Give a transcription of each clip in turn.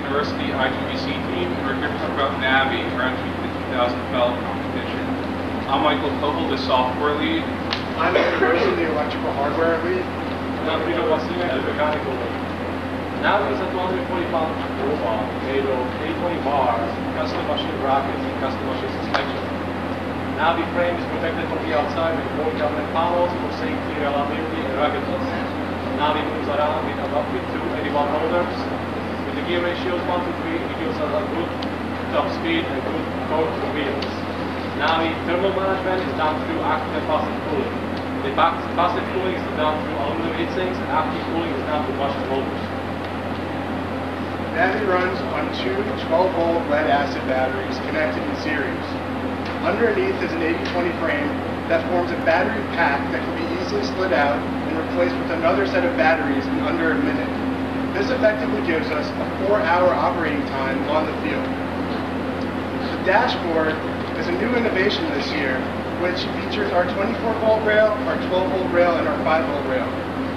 University IGVC team, and we're here to talk about Navi, our entry to the 2012 competition. I'm Michael Koval, the software lead. I'm Andrew Rosen, the electrical hardware lead. And I'm Peter Wassinger, the mechanical lead. Navi is a 240-pound robot made of 820 bars, custom machine brackets, and custom machine suspension. Navi frame is protected from the outside with 4 government panels for safety, reliability, and ruggedness. Navi moves around with up with 2 81 holders. With the gear ratios 1 to 3, it gives us a good top speed and good torque to wheels. Navi thermal management is done through active and passive cooling. The passive cooling is done through aluminum heatsinks, and active cooling is done through brushless motors. Navi runs on 2 12-volt lead-acid batteries connected in series. Underneath is an 80-20 frame that forms a battery pack that can be easily slid out and replaced with another set of batteries in under a minute. This effectively gives us a 4-hour operating time on the field. The dashboard is a new innovation this year, which features our 24-volt rail, our 12-volt rail, and our 5-volt rail.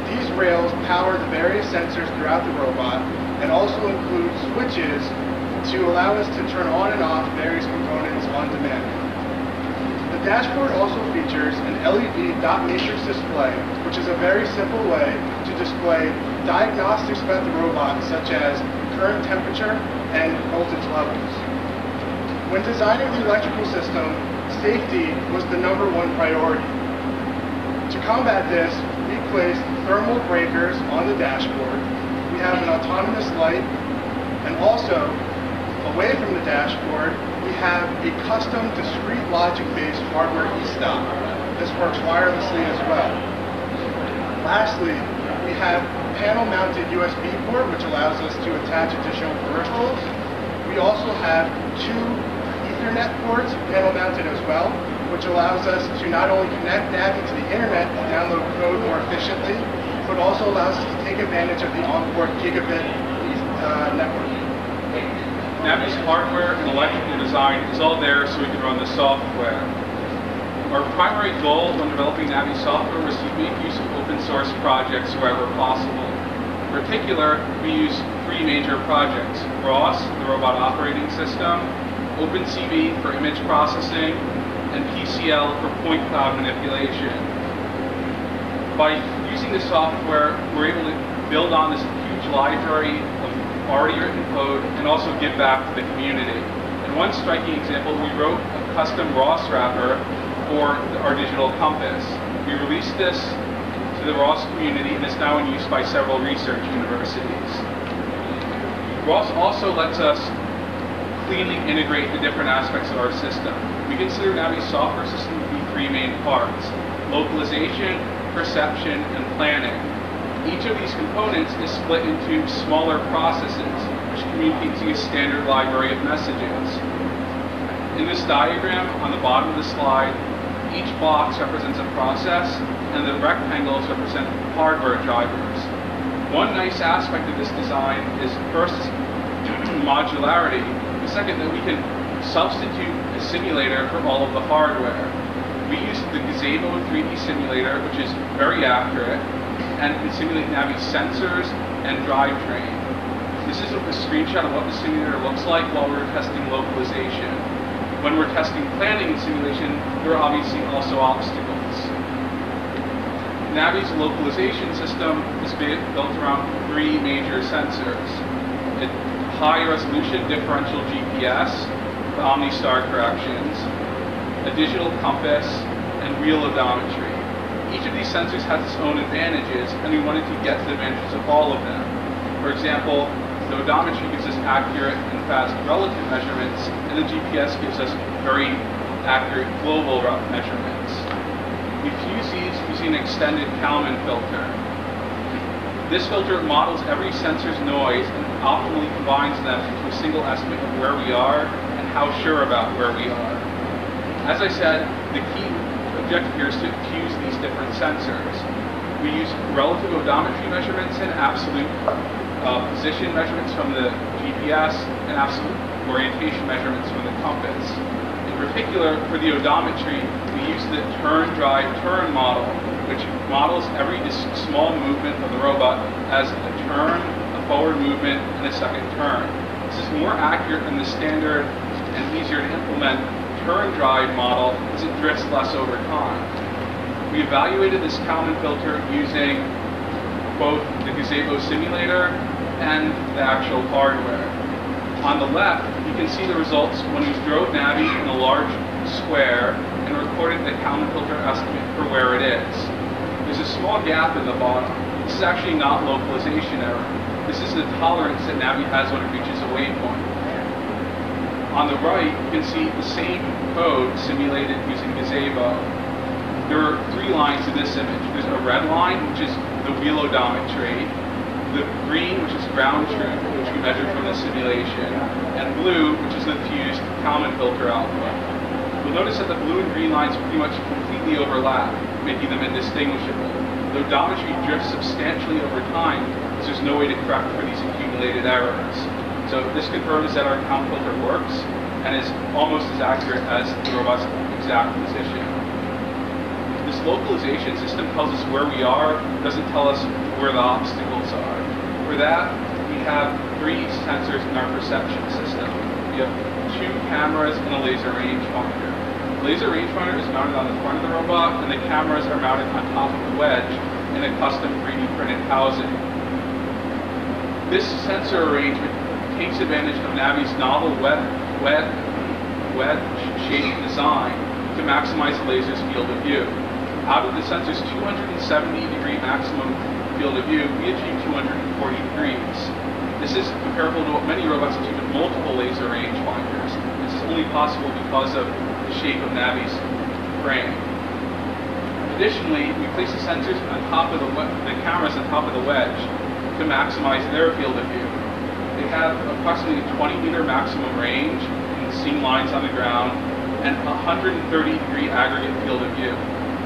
These rails power the various sensors throughout the robot and also include switches to allow us to turn on and off various components on demand. The dashboard also features an LED dot matrix display, which is a very simple way to display diagnostics about the robot, such as current temperature and voltage levels. When designing the electrical system, safety was the #1 priority. To combat this, we placed thermal breakers on the dashboard. We have an autonomous light, and also, away from the dashboard, we have a custom discrete logic-based hardware e-stop. This works wirelessly as well. Lastly, we have panel-mounted USB port, which allows us to attach additional peripherals. We also have 2 Ethernet ports, panel-mounted as well, which allows us to not only connect Navi to the internet and download code more efficiently, but also allows us to take advantage of the onboard gigabit network. Navi's hardware and electrical design is all there so we can run the software. Our primary goal when developing Navi software was to make use of open source projects wherever possible. In particular, we use 3 major projects: ROS, the robot operating system, OpenCV for image processing, and PCL for point cloud manipulation. By using the software, we're able to build on this huge library of already written code and also give back to the community. And one striking example, we wrote a custom ROS wrapper for our digital compass. We released this to the ROS community and is now in use by several research universities. ROS also lets us cleanly integrate the different aspects of our system. We consider Navi's software system to be 3 main parts: localization, perception, and planning. Each of these components is split into smaller processes, which communicate to a standard library of messages. In this diagram on the bottom of the slide, each box represents a process, and the rectangles represent hardware drivers. One nice aspect of this design is, first, modularity. The second, that we can substitute a simulator for all of the hardware. We used the Gazebo 3D simulator, which is very accurate, and can simulate Navi's sensors and drivetrain. This is a screenshot of what the simulator looks like while we're testing localization. When we're testing planning and simulation, there are obviously also obstacles. Navi's localization system is built around 3 major sensors: a high-resolution differential GPS for OmniStar corrections, a digital compass, and real odometry. Each of these sensors has its own advantages, and we wanted to get the advantages of all of them. For example, the odometry gives us accurate and fast relative measurements, and the GPS gives us very accurate global measurements. We fuse these using an extended Kalman filter. This filter models every sensor's noise and optimally combines them into a single estimate of where we are and how sure about where we are. As I said, the key objective here is to fuse these different sensors. We use relative odometry measurements and absolute position measurements from the GPS and absolute orientation measurements from the compass. In particular, for the odometry, we use the turn-drive-turn model, which models every small movement of the robot as a turn, a forward movement, and a second turn. This is more accurate than the standard and easier to implement turn drive model as it drifts less over time. We evaluated this Kalman filter using both the gazebo simulator and the actual hardware. On the left, you can see the results when we drove Navi in a large square and recorded the Kalman filter estimate for where it is. There's a small gap in the bottom. This is actually not localization error. This is the tolerance that Navi has when it reaches a waypoint. On the right, you can see the same code simulated using gazebo. There are 3 lines in this image. There's a red line, which is the wheel odometry, the green, which is ground truth, which we measured from the simulation, and blue, which is the fused Kalman filter output. You'll notice that the blue and green lines pretty much completely overlap, making them indistinguishable. The odometry drifts substantially over time, because there's no way to correct for these accumulated errors. So this confirms that our Kalman filter works and is almost as accurate as the robot's exact position. This localization system tells us where we are, doesn't tell us where the obstacles are. For that, we have 3 sensors in our perception system. We have 2 cameras and a laser rangefinder. The laser rangefinder is mounted on the front of the robot, and the cameras are mounted on top of the wedge in a custom 3D printed housing. This sensor arrangement takes advantage of Navi's novel wedge-shaped design to maximize the laser's field of view. Out of the sensor's 270-degree maximum field of view, we achieve 240 degrees. This is comparable to what many robots achieve with multiple laser rangefinders. This is only possible because of the shape of Navi's frame. Additionally, we place the sensors on top of the cameras on top of the wedge to maximize their field of view. They have approximately a 20-meter maximum range in seeing lines on the ground and a 130-degree aggregate field of view.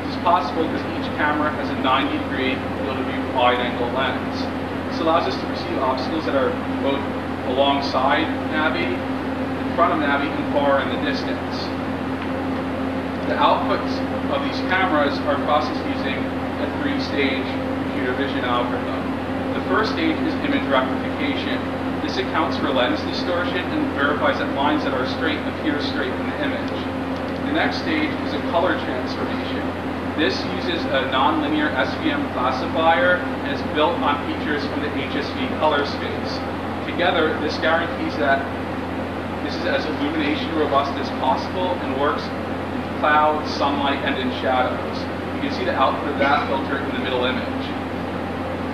This is possible because each camera has a 90-degree field of view wide-angle lens. This allows us to perceive obstacles that are both alongside Navi, in front of Navi, and far in the distance. The outputs of these cameras are processed using a 3-stage computer vision algorithm. The first stage is image rectification. This accounts for lens distortion and verifies that lines that are straight appear straight in the image. The next stage is a color transformation. This uses a nonlinear SVM classifier and is built on features from the HSV color space. Together, this guarantees that this is as illumination robust as possible and works in clouds, sunlight, and in shadows. You can see the output of that filter in the middle image.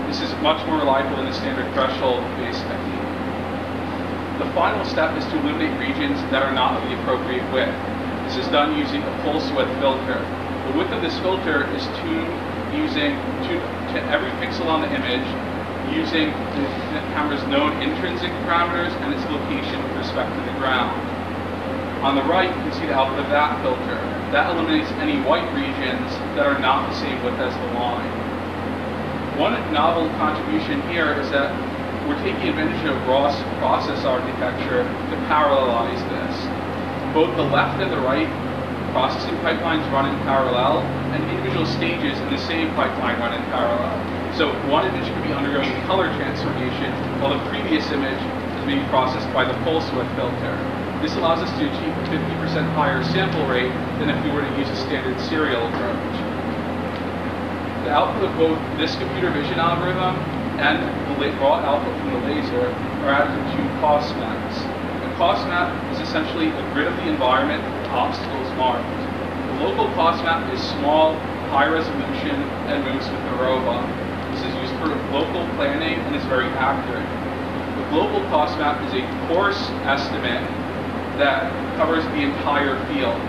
This is much more reliable than the standard threshold-based technique. The final step is to eliminate regions that are not of the appropriate width. This is done using a pulse width filter. The width of this filter is tuned to every pixel on the image using the camera's known intrinsic parameters and its location with respect to the ground. On the right, you can see the output of that filter. That eliminates any white regions that are not the same width as the line. One novel contribution here is that we're taking advantage of ROS process architecture to parallelize this. Both the left and the right processing pipelines run in parallel, and individual stages in the same pipeline run in parallel. So one image could be undergoing color transformation, while the previous image is being processed by the pulse width filter. This allows us to achieve a 50% higher sample rate than if we were to use a standard serial approach. The output of both this computer vision algorithm and the raw output from the laser are added to 2 cost maps. A cost map is essentially a grid of the environment with obstacles marked. The local cost map is small, high resolution, and moves with the robot. This is used for local planning and is very accurate. The global cost map is a coarse estimate that covers the entire field.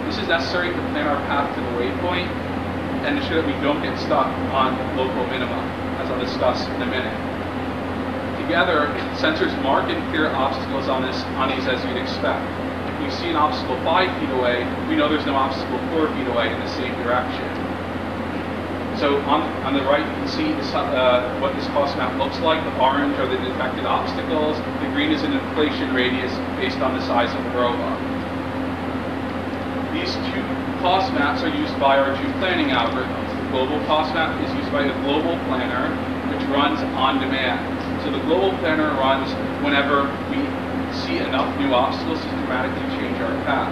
This is necessary to plan our path to the waypoint and ensure that we don't get stuck on local minima, as I'll discuss in a minute. Together, sensors mark and clear obstacles on these as you'd expect. If we see an obstacle 5 feet away, we know there's no obstacle 4 feet away in the same direction. So on the right, you can see this, what this cost map looks like. The orange are the detected obstacles. The green is an inflation radius based on the size of the robot. These 2 cost maps are used by our 2 planning algorithms. The global cost map is used by a global planner, which runs on demand. So the global planner runs whenever we see enough new obstacles to dramatically change our path.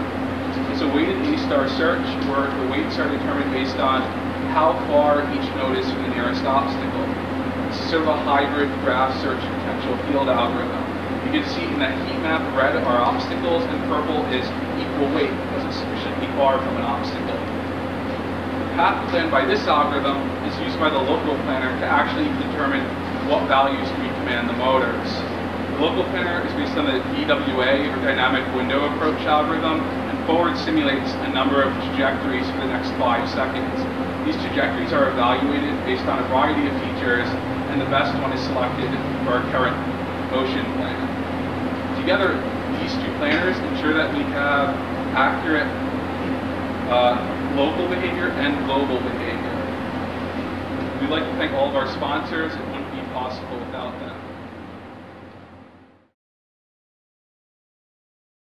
It's a weighted A-star search where the weights are determined based on how far each node is from the nearest obstacle. It's sort of a hybrid graph search potential field algorithm. You can see in that heat map, red are obstacles and purple is equal weight because it's sufficiently far from an obstacle. The path planned by this algorithm is used by the local planner to actually determine what values we command the motors. The local planner is based on the DWA, or dynamic window approach algorithm, and forward simulates a number of trajectories for the next 5 seconds. These trajectories are evaluated based on a variety of features, and the best one is selected for our current motion plan. Together, these two planners ensure that we have accurate local behavior and global behavior. We'd like to thank all of our sponsors. It wouldn't be possible without them.